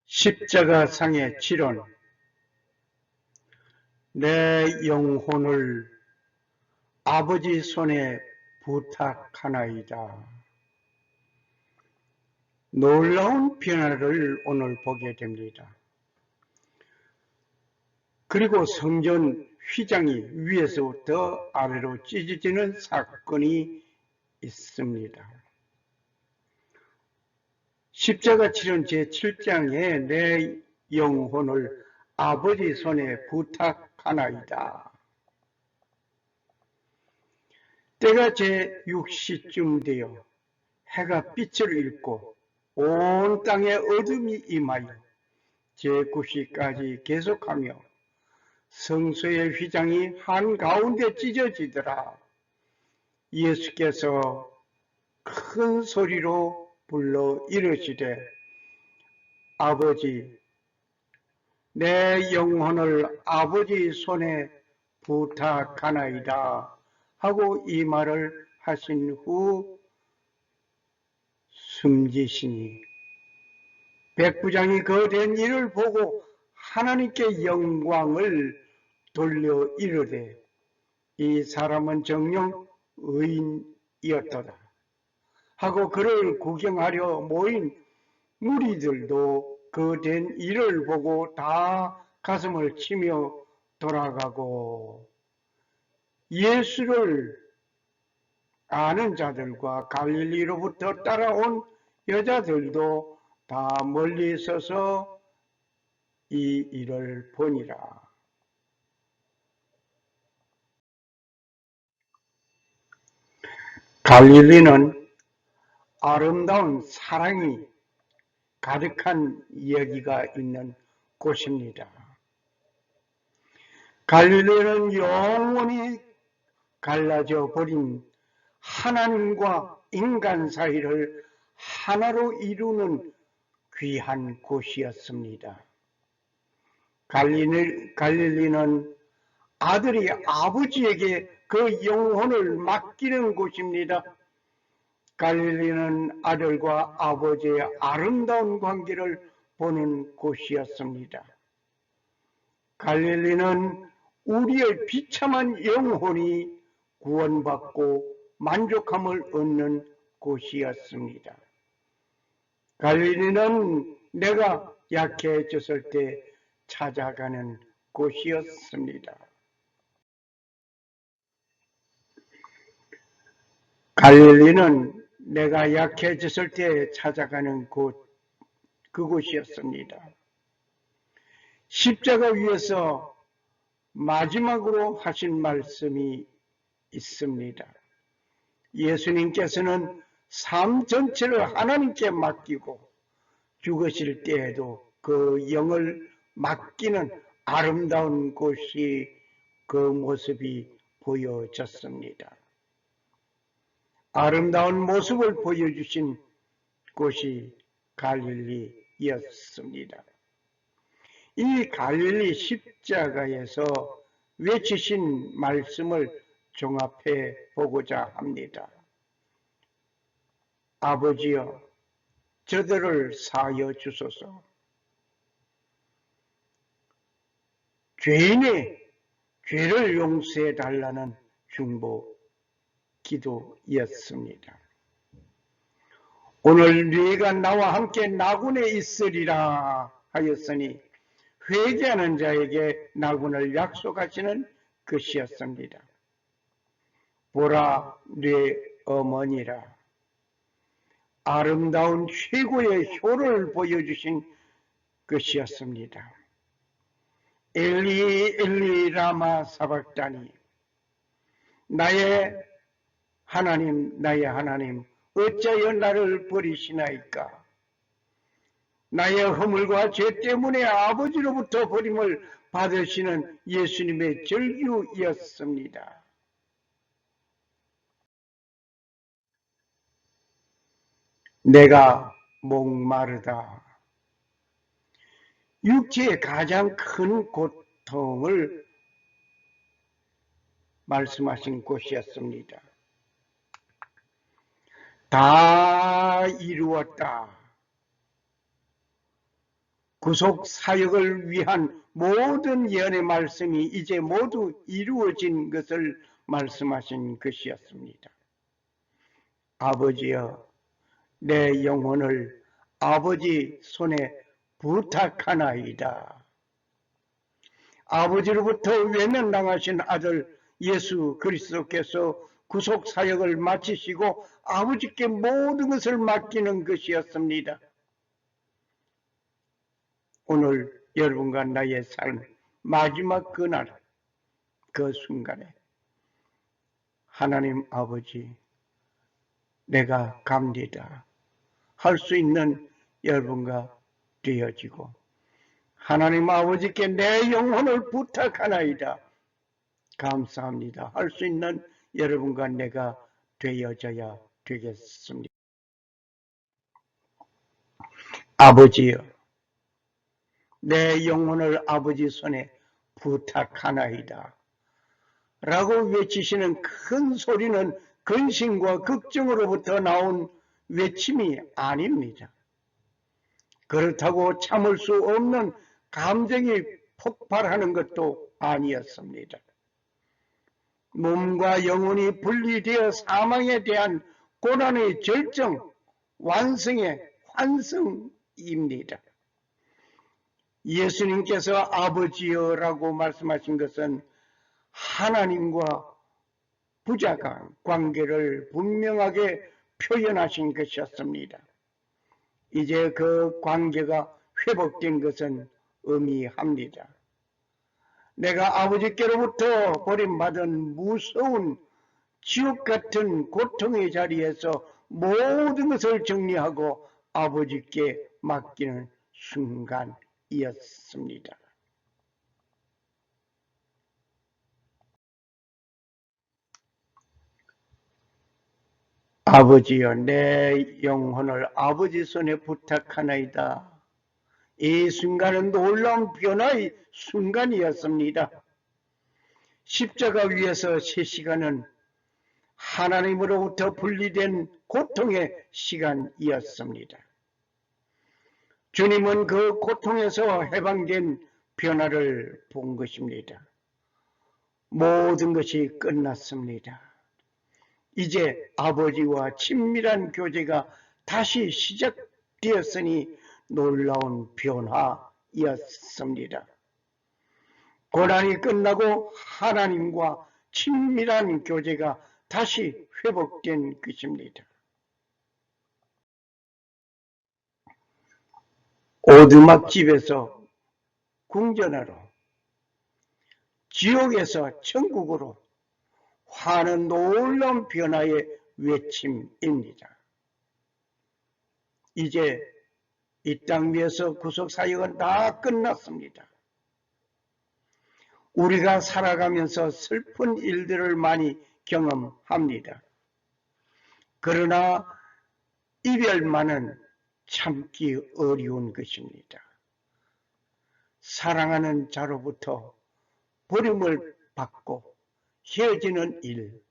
십자가상의 치론. 내 영혼을 아버지 손에 부탁하나이다. 놀라운 변화를 오늘 보게 됩니다. 그리고 성전 휘장이 위에서부터 아래로 찢어지는 사건이 있습니다. 십자가 치론 제7장에 내 영혼을 아버지 손에 부탁하나이다. 때가 제6시쯤 되어 해가 빛을 잃고 온 땅에 어둠이 임하여 제9시까지 계속하며 성소의 휘장이 한가운데 찢어지더라. 예수께서 큰 소리로 불러 이르시되 아버지, 내 영혼을 아버지 손에 부탁하나이다 하고 이 말을 하신 후 숨지시니 백부장이 그 된 일을 보고 하나님께 영광을 돌려 이르되 이 사람은 정녕 의인이었도다 하고 그를 구경하려 모인 무리들도 그 된 일을 보고 다 가슴을 치며 돌아가고 예수를 아는 자들과 갈릴리로부터 따라온 여자들도 다 멀리 서서 이 일을 보니라. 갈릴리는 아름다운 사랑이 가득한 이야기가 있는 곳입니다. 갈릴리는 영원히 갈라져 버린 하나님과 인간 사이를 하나로 이루는 귀한 곳이었습니다. 갈릴리는 아들이 아버지에게 그 영혼을 맡기는 곳입니다. 갈릴리는 아들과 아버지의 아름다운 관계를 보는 곳이었습니다. 갈릴리는 우리의 비참한 영혼이 구원받고 만족함을 얻는 곳이었습니다. 갈릴리는 내가 약해졌을 때 찾아가는 곳이었습니다. 갈릴리는 내가 약해졌을 때 찾아가는 그곳이었습니다. 십자가 위에서 마지막으로 하신 말씀이 있습니다. 예수님께서는 삶 전체를 하나님께 맡기고 죽으실 때에도 그 영을 맡기는 아름다운 곳이 그 모습이 보여졌습니다. 아름다운 모습을 보여주신 곳이 갈릴리였습니다. 이 갈릴리 십자가에서 외치신 말씀을 종합해 보고자 합니다. 아버지여, 저들을 사하여 주소서. 죄인의 죄를 용서해 달라는 중보 기도였습니다. 오늘 너희가 나와 함께 나군에 있으리라 하였으니 회개하는 자에게 나군을 약속하시는 것이었습니다. 보라, 네 어머니라. 아름다운 최고의 효를 보여주신 것이었습니다. 엘리 엘리 라마 사박다니, 나의 하나님 어찌하여 나를 버리시나이까. 나의 허물과 죄 때문에 아버지로부터 버림을 받으시는 예수님의 절규였습니다. 내가 목마르다. 육체의 가장 큰 고통을 말씀하신 곳이었습니다. 다 이루었다. 구속 사역을 위한 모든 예언의 말씀이 이제 모두 이루어진 것을 말씀하신 것이었습니다. 아버지여, 내 영혼을 아버지 손에 부탁하나이다. 아버지로부터 외면당하신 아들 예수 그리스도께서 구속 사역을 마치시고 아버지께 모든 것을 맡기는 것이었습니다. 오늘 여러분과 나의 삶 마지막 그날, 그 순간에 하나님 아버지, 내가 갑니다 할 수 있는 여러분과 되어지고, 하나님 아버지께 내 영혼을 부탁하나이다, 감사합니다 할 수 있는 여러분과 내가 되어져야 되겠습니다. 아버지여, 내 영혼을 아버지 손에 부탁하나이다 라고 외치시는 큰 소리는 근심과 걱정으로부터 나온 외침이 아닙니다. 그렇다고 참을 수 없는 감정이 폭발하는 것도 아니었습니다. 몸과 영혼이 분리되어 사망에 대한 고난의 절정, 완성의 환승입니다. 예수님께서 아버지여라고 말씀하신 것은 하나님과 부자간 관계를 분명하게 표현하신 것이었습니다. 이제 그 관계가 회복된 것은 의미합니다. 내가 아버지께로부터 버림받은 무서운 지옥 같은 고통의 자리에서 모든 것을 정리하고 아버지께 맡기는 순간이었습니다. 아버지여, 내 영혼을 아버지 손에 부탁하나이다. 이 순간은 놀라운 변화의 순간이었습니다. 십자가 위에서 3시간은 하나님으로부터 분리된 고통의 시간이었습니다. 주님은 그 고통에서 해방된 변화를 본 것입니다. 모든 것이 끝났습니다. 이제 아버지와 친밀한 교제가 다시 시작되었으니 놀라운 변화였습니다. 고난이 끝나고 하나님과 친밀한 교제가 다시 회복된 것입니다. 오두막집에서 궁전으로, 지옥에서 천국으로 하는 놀라운 변화의 외침입니다. 이제 이 땅 위에서 구속사역은 다 끝났습니다. 우리가 살아가면서 슬픈 일들을 많이 경험합니다. 그러나 이별만은 참기 어려운 것입니다. 사랑하는 자로부터 버림을 받고 헤어지는 일,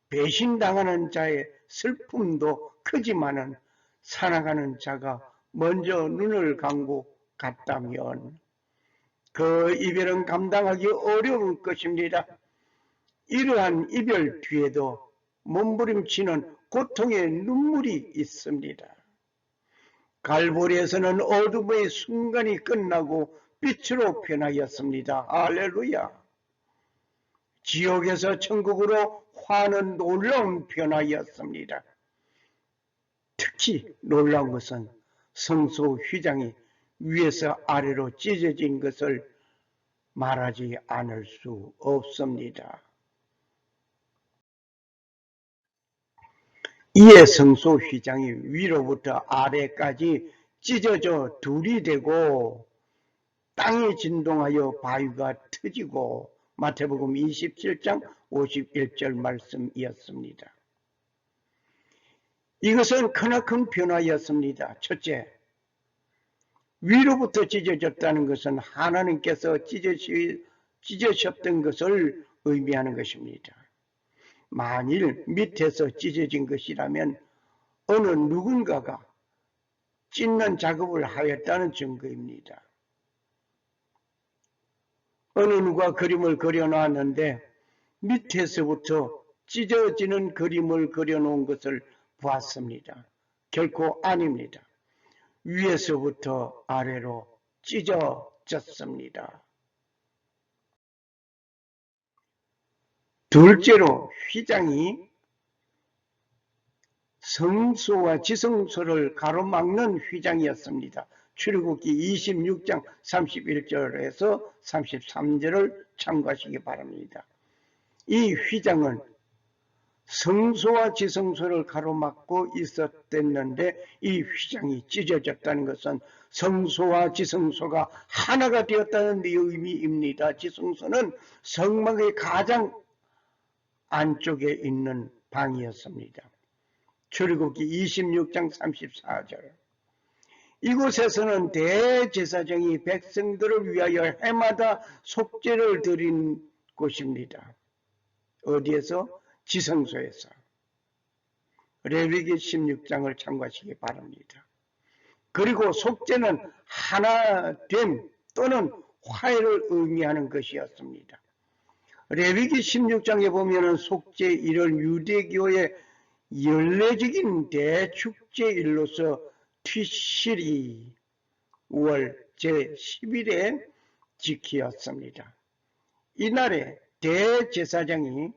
배신당하는 자의 슬픔도 크지만은 사랑하는 자가 먼저 눈을 감고 갔다면 그 이별은 감당하기 어려울 것입니다. 이러한 이별 뒤에도 몸부림치는 고통의 눈물이 있습니다. 갈보리에서는 어둠의 순간이 끝나고 빛으로 변하였습니다. 할렐루야. 지옥에서 천국으로 화는 놀라운 변화였습니다. 특히 놀라운 것은 성소 휘장이 위에서 아래로 찢어진 것을 말하지 않을 수 없습니다. 이에 성소 휘장이 위로부터 아래까지 찢어져 둘이 되고 땅이 진동하여 바위가 터지고 마태복음 27장 51절 말씀이었습니다. 이것은 크나큰 변화였습니다. 첫째, 위로부터 찢어졌다는 것은 하나님께서 찢으셨던 것을 의미하는 것입니다. 만일 밑에서 찢어진 것이라면 어느 누군가가 찢는 작업을 하였다는 증거입니다. 어느 누가 그림을 그려놨는데 밑에서부터 찢어지는 그림을 그려놓은 것을 보았습니다. 결코 아닙니다. 위에서부터 아래로 찢어졌습니다. 둘째로 휘장이 성소와 지성소를 가로막는 휘장이었습니다. 출애굽기 26장 31절에서 33절을 참고하시기 바랍니다. 이 휘장은 성소와 지성소를 가로막고 있었댔는데 이 휘장이 찢어졌다는 것은 성소와 지성소가 하나가 되었다는 의미입니다. 지성소는 성막의 가장 안쪽에 있는 방이었습니다. 출애굽기 26장 34절. 이곳에서는 대제사장이 백성들을 위하여 해마다 속죄를 드린 곳입니다. 어디에서? 지성소에서. 레위기 16장을 참고하시기 바랍니다. 그리고 속죄는 하나됨 또는 화해를 의미하는 것이었습니다. 레위기 16장에 보면은 속죄일을 유대교의 연례적인 대축제일로서 티시리 5월 제10일에 지키었습니다. 이날에 대제사장이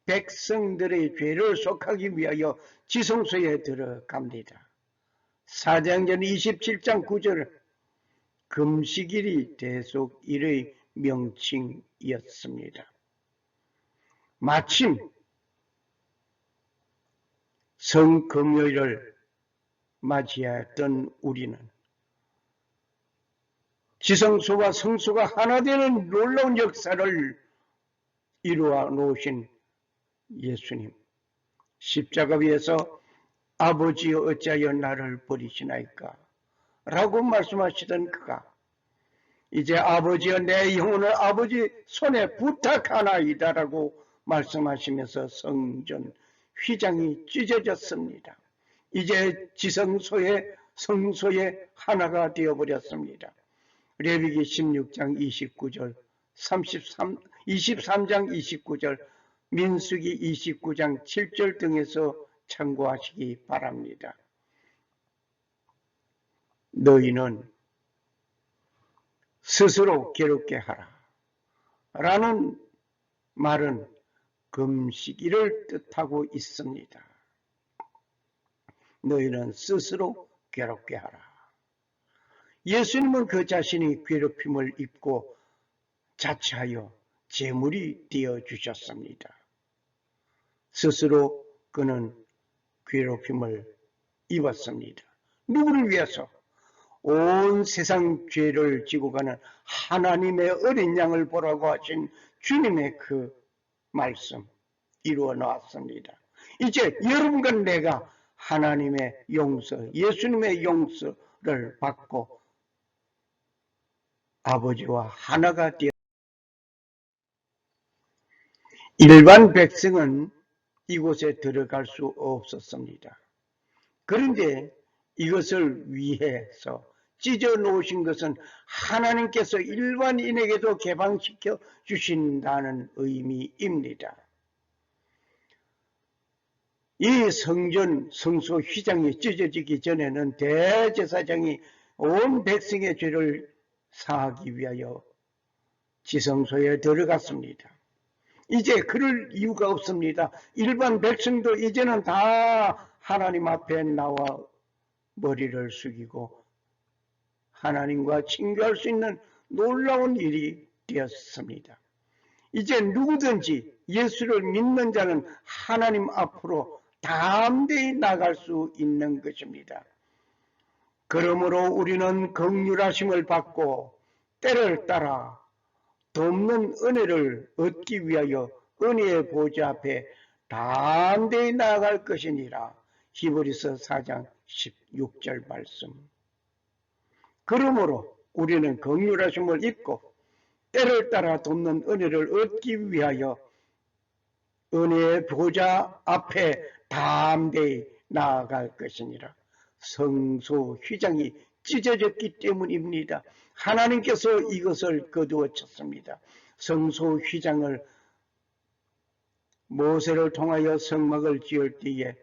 백성들의 죄를 속하기 위하여 지성소에 들어갑니다. 사도행전 27장 9절 금식일이 대속일의 명칭이었습니다. 마침 성금요일을 맞이했던 우리는 지성소와 성소가 하나 되는 놀라운 역사를 이루어 놓으신 예수님, 십자가 위에서 아버지여 어찌하여 나를 버리시나이까 라고 말씀하시던 그가 이제 아버지여 내 영혼을 아버지 손에 부탁하나이다 라고 말씀하시면서 성전 휘장이 찢어졌습니다. 이제 지성소에 성소에 하나가 되어버렸습니다. 레위기 16장 29절 23장 29절 민수기 29장 7절 등에서 참고하시기 바랍니다. 너희는 스스로 괴롭게 하라 라는 말은 금식일을 뜻하고 있습니다. 너희는 스스로 괴롭게 하라. 예수님은 그 자신이 괴롭힘을 입고 자처하여 제물이 되어주셨습니다. 스스로 그는 괴롭힘을 입었습니다. 누구를 위해서? 온 세상 죄를 지고 가는 하나님의 어린 양을 보라고 하신 주님의 그 말씀 이루어 나왔습니다. 이제 여러분과 내가 하나님의 용서, 예수님의 용서를 받고 아버지와 하나가 되어 일반 백성은 이곳에 들어갈 수 없었습니다. 그런데 이것을 위해서 찢어 놓으신 것은 하나님께서 일반인에게도 개방시켜 주신다는 의미입니다. 이 성전 성소 휘장이 찢어지기 전에는 대제사장이 온 백성의 죄를 사하기 위하여 지성소에 들어갔습니다. 이제 그럴 이유가 없습니다. 일반 백성도 이제는 다 하나님 앞에 나와 머리를 숙이고 하나님과 친교할 수 있는 놀라운 일이 되었습니다. 이제 누구든지 예수를 믿는 자는 하나님 앞으로 담대히 나갈 수 있는 것입니다. 그러므로 우리는 긍휼하심을 받고 때를 따라 돕는 은혜를 얻기 위하여 은혜의 보좌 앞에 담대히 나아갈 것이니라. 히브리서 4장 16절 말씀. 그러므로 우리는 긍휼하심을 입고 때를 따라 돕는 은혜를 얻기 위하여 은혜의 보좌 앞에 담대히 나아갈 것이니라. 성소 휘장이 찢어졌기 때문입니다. 하나님께서 이것을 거두어 쳤습니다. 성소 휘장을 모세를 통하여 성막을 지을 때에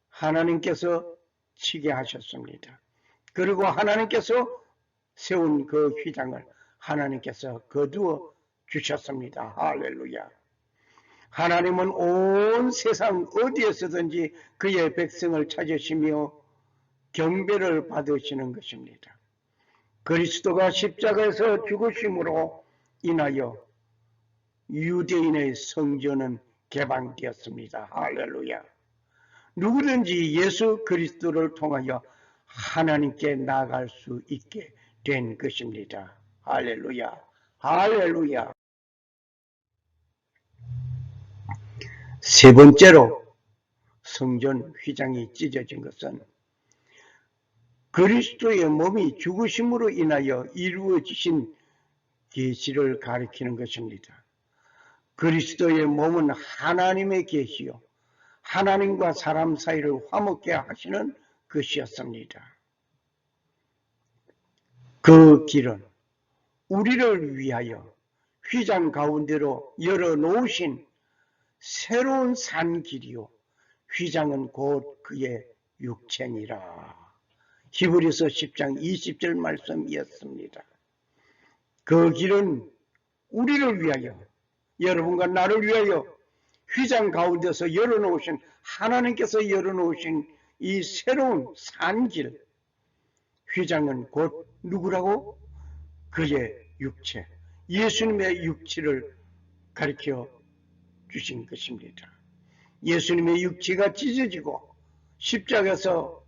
하나님께서 치게 하셨습니다. 그리고 하나님께서 세운 그 휘장을 하나님께서 거두어 주셨습니다. 할렐루야. 하나님은 온 세상 어디에서든지 그의 백성을 찾으시며 경배를 받으시는 것입니다. 그리스도가 십자가에서 죽으심으로 인하여 유대인의 성전은 개방되었습니다. 할렐루야. 누구든지 예수 그리스도를 통하여 하나님께 나아갈 수 있게 된 것입니다. 할렐루야. 할렐루야. 세 번째로 성전 휘장이 찢어진 것은 그리스도의 몸이 죽으심으로 인하여 이루어지신 계시를 가리키는 것입니다. 그리스도의 몸은 하나님의 계시요 하나님과 사람 사이를 화목케 하시는 것이었습니다. 그 길은 우리를 위하여 휘장 가운데로 열어놓으신 새로운 산길이요 휘장은 곧 그의 육체니라. 히브리서 10장 20절 말씀이었습니다. 그 길은 우리를 위하여 여러분과 나를 위하여 휘장 가운데서 열어놓으신 하나님께서 열어놓으신 이 새로운 산길 휘장은 곧 누구라고? 그의 육체 예수님의 육체를 가리켜 주신 것입니다. 예수님의 육체가 찢어지고 십자가에서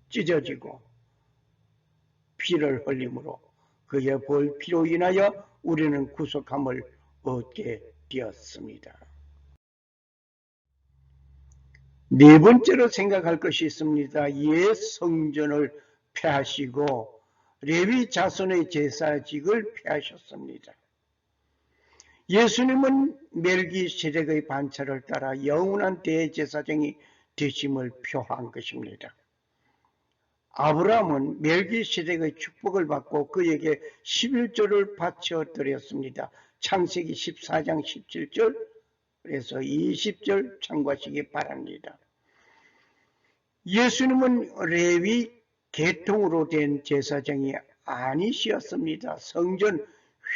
찢어지고 피를 흘림으로 그의 벌피로 인하여 우리는 구속함을 얻게 되었습니다. 네 번째로 생각할 것이 있습니다. 옛 성전을 폐하시고 레위 자손의 제사직을 폐하셨습니다. 예수님은 멜기세덱의 반차를 따라 영원한 대제사장이 되심을 표한 것입니다. 아브라함은 멜기세덱의 축복을 받고 그에게 11조를 바쳐 드렸습니다. 창세기 14장 17절에서 20절 참고하시기 바랍니다. 예수님은 레위 계통으로 된 제사장이 아니시었습니다. 성전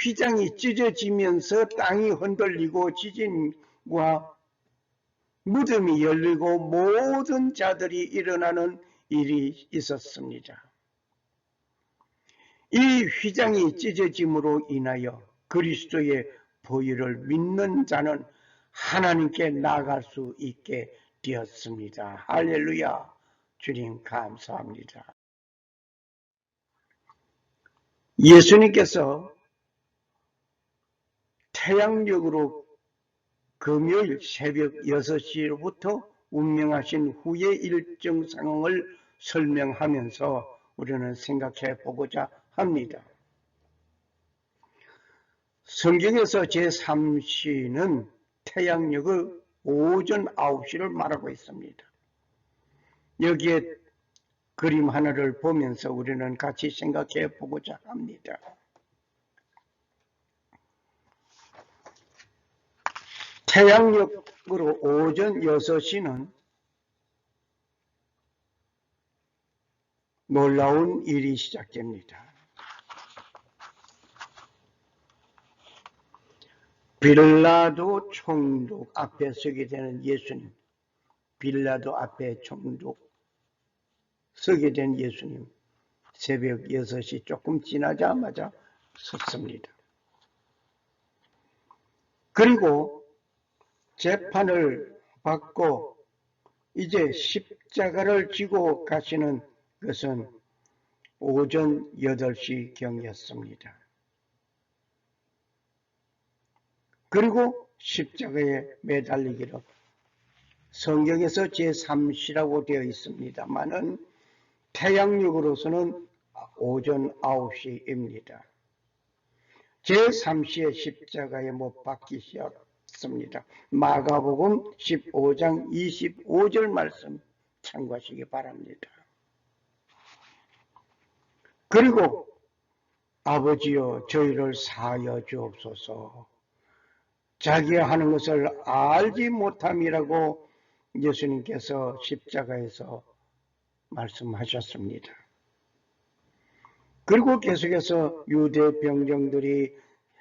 휘장이 찢어지면서 땅이 흔들리고 지진과 무덤이 열리고 모든 자들이 일어나는 일이 있었습니다. 이 휘장이 찢어짐으로 인하여 그리스도의 보혈을 믿는 자는 하나님께 나아갈 수 있게 되었습니다. 할렐루야. 주님 감사합니다. 예수님께서 태양력으로 금요일 새벽 6시로부터 운명하신 후의 일정 상황을 설명하면서 우리는 생각해 보고자 합니다. 성경에서 제3시는 태양력의 오전 9시를 말하고 있습니다. 여기에 그림 하나를 보면서 우리는 같이 생각해 보고자 합니다. 태양력으로 오전 6시는 놀라운 일이 시작됩니다. 빌라도 총독 앞에 서게 되는 예수님, 빌라도 앞에 총독 서게 된 예수님, 새벽 6시 조금 지나자마자 섰습니다. 그리고 재판을 받고 이제 십자가를 지고 가시는 것은 오전 8시경이었습니다. 그리고 십자가에 매달리기로 성경에서 제3시라고 되어 있습니다만은 태양력으로서는 오전 9시입니다. 제3시에 십자가에 못 박히셨습니다. 마가복음 15장 25절 말씀 참고하시기 바랍니다. 그리고 아버지여 저희를 사하여 주옵소서. 자기가 하는 것을 알지 못함이라고 예수님께서 십자가에서 말씀하셨습니다. 그리고 계속해서 유대 병정들이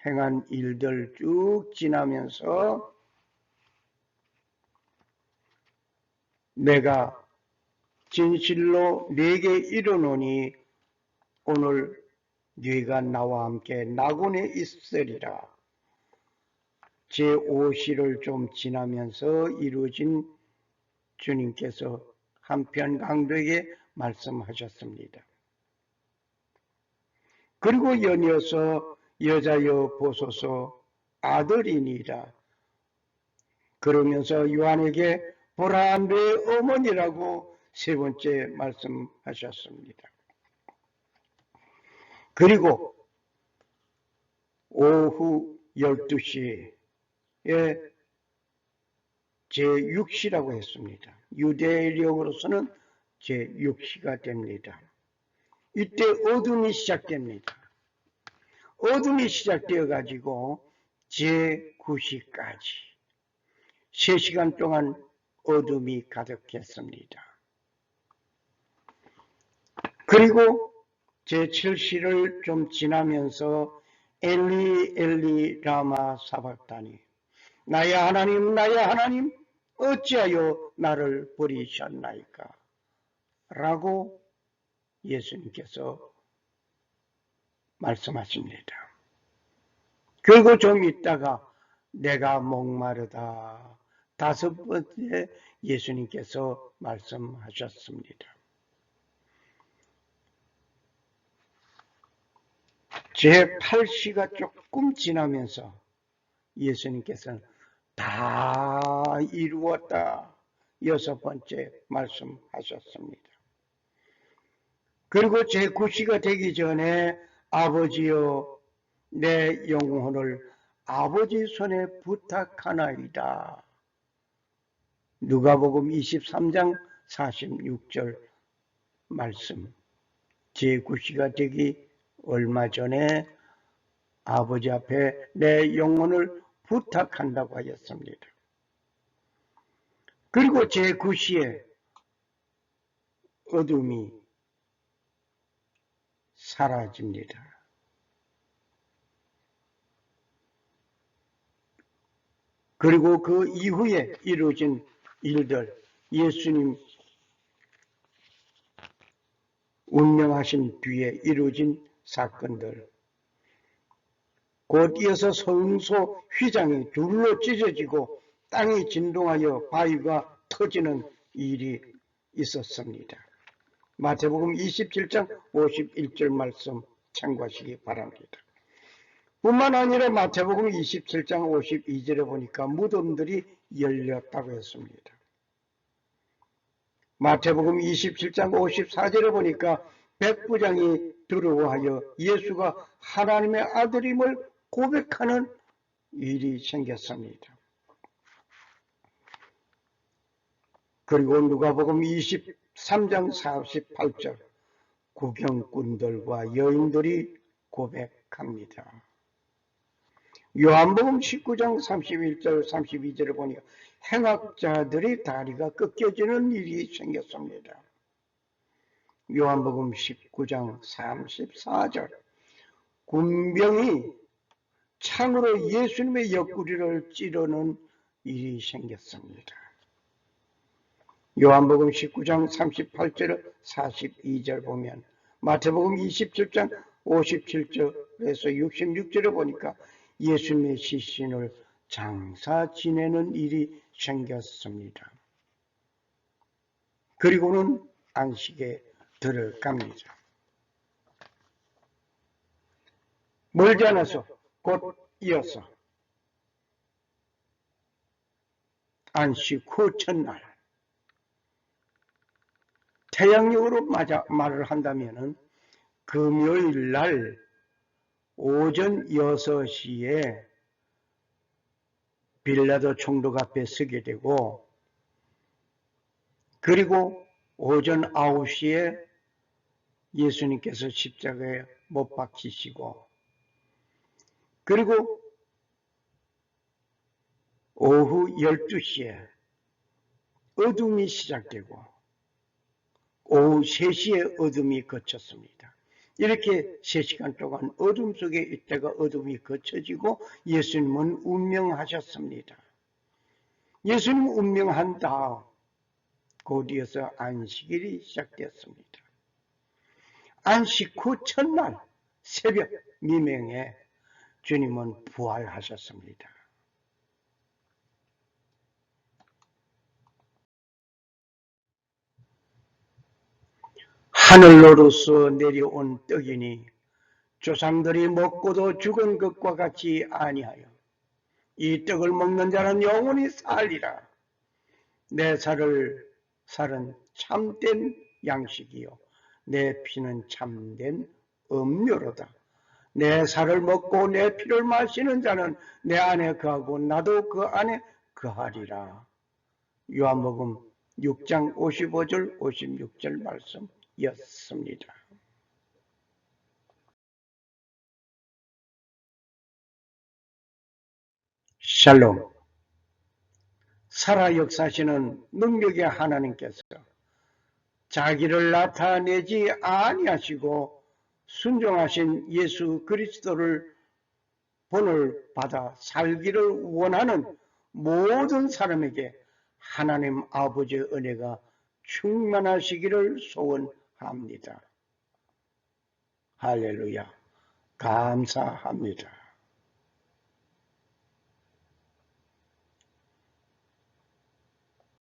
행한 일들 쭉 지나면서 내가 진실로 네게 이르노니 오늘 네가 나와 함께 낙원에 있으리라. 제5시를 좀 지나면서 이루어진 주님께서 한편 강도에게 말씀하셨습니다. 그리고 연이어서 여자여 보소서 아들이니라. 그러면서 요한에게 보라 내 어머니라고 세 번째 말씀하셨습니다. 그리고 오후 12시에 제6시라고 했습니다. 유대력으로서는 제6시가 됩니다. 이때 어둠이 시작됩니다. 어둠이 시작되어 가지고 제9시까지 3시간 동안 어둠이 가득했습니다. 그리고 제7시를 좀 지나면서 엘리 엘리 라마 사박다니 나의 하나님 어찌하여 나를 버리셨나이까 라고 예수님께서 말씀하십니다. 그리고 좀 있다가 내가 목마르다 다섯 번째 예수님께서 말씀하셨습니다. 제8시가 조금 지나면서 예수님께서는 다 이루었다 여섯 번째 말씀하셨습니다. 그리고 제9시가 되기 전에 아버지여 내 영혼을 아버지 손에 부탁하나이다. 누가복음 23장 46절 말씀. 제9시가 되기 얼마 전에 아버지 앞에 내 영혼을 부탁한다고 하였습니다. 그리고 제9시에 어둠이 사라집니다. 그리고 그 이후에 이루어진 일들, 예수님 운명하신 뒤에 이루어진 사건들, 곧 이어서 성소 휘장이 둘로 찢어지고 땅이 진동하여 바위가 터지는 일이 있었습니다. 마태복음 27장 51절 말씀 참고하시기 바랍니다. 뿐만 아니라 마태복음 27장 52절에 보니까 무덤들이 열렸다고 했습니다. 마태복음 27장 54절에 보니까 백부장이 두려워하여 예수가 하나님의 아들임을 고백하는 일이 생겼습니다. 그리고 누가복음 23장 48절 구경꾼들과 여인들이 고백합니다. 요한복음 19장 31절 32절을 보니까 행악자들이 다리가 꺾여지는 일이 생겼습니다. 요한복음 19장 34절 군병이 창으로 예수님의 옆구리를 찌르는 일이 생겼습니다. 요한복음 19장 38절 42절 보면 마태복음 27장 57절에서 66절에 보니까 예수님의 시신을 장사 지내는 일이 생겼습니다. 그리고는 안식에 들어갑니다. 멀지 않아서 곧 이어서 안식 후 첫날 태양력으로 말을 한다면 금요일 날 오전 6시에 빌라도 총독 앞에 서게 되고 그리고 오전 9시에 예수님께서 십자가에 못 박히시고, 그리고 오후 12시에 어둠이 시작되고 오후 3시에 어둠이 그쳤습니다. 이렇게 3시간 동안 어둠 속에 있다가 어둠이 그쳐지고 예수님은 운명하셨습니다. 예수님 운명한 다음 곧이어서 안식일이 시작되었습니다. 안식 후 첫날 새벽 미명에 주님은 부활하셨습니다. 하늘로로서 내려온 떡이니 조상들이 먹고도 죽은 것과 같이 아니하여 이 떡을 먹는 자는 영원히 살리라. 내 살은 참된 양식이요 내 피는 참된 음료로다. 내 살을 먹고 내 피를 마시는 자는 내 안에 거하고 나도 그 안에 거하리라. 요한복음 6장 55절 56절 말씀이었습니다. 샬롬. 살아 역사하시는 능력의 하나님께서 자기를 나타내지 아니하시고 순종하신 예수 그리스도를 본을 받아 살기를 원하는 모든 사람에게 하나님 아버지의 은혜가 충만하시기를 소원합니다. 할렐루야. 감사합니다.